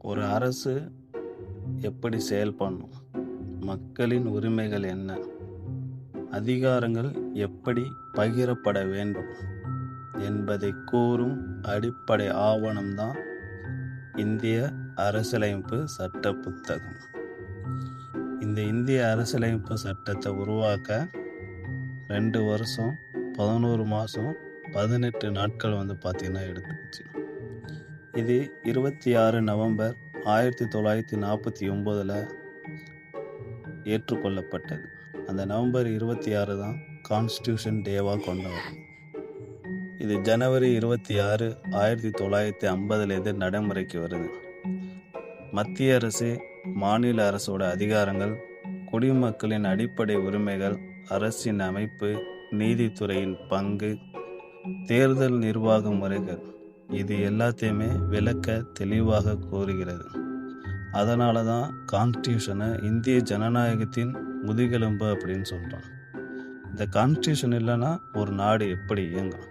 ஒரு அரசு எப்படி செயல்படணும்? மக்களின் உரிமைகள் என்ன? அதிகாரங்கள் எப்படி பகிரப்பட வேண்டும் என்பதை கூறும் அடிப்படை ஆவணம்தான் இந்திய அரசியலமைப்பு சட்ட புத்தகம். இந்த இந்திய அரசியலமைப்பு சட்டத்தை உருவாக்க 2 வருஷம் 11 மாதம் 18 நாட்கள் பார்த்தீங்கன்னா எடுத்துக்கிச்சு. இது 26 நவம்பர் 1949 ஏற்றுக்கொள்ளப்பட்டது. அந்த நவம்பர் 26 தான் கான்ஸ்டியூஷன் டேவாக கொண்டாடும். இது ஜனவரி 26 1950 நடைமுறைக்கு வருது. மத்திய அரசு மாநில அரசோட அதிகாரங்கள், குடிமக்களின் அடிப்படை உரிமைகள், அரசின் அமைப்பு, நீதித்துறையின் பங்கு, தேர்தல் நிர்வாக முறைகள், இது எல்லாத்தையுமே விளக்க தெளிவாக கூறுகிறது. அதனால தான் கான்ஸ்டியூஷனை இந்திய ஜனநாயகத்தின் முதுகெலும்பு அப்படின்னு சொல்கிறோம். இந்த கான்ஸ்டியூஷன் இல்லைன்னா ஒரு நாடு எப்படி இயங்கும்?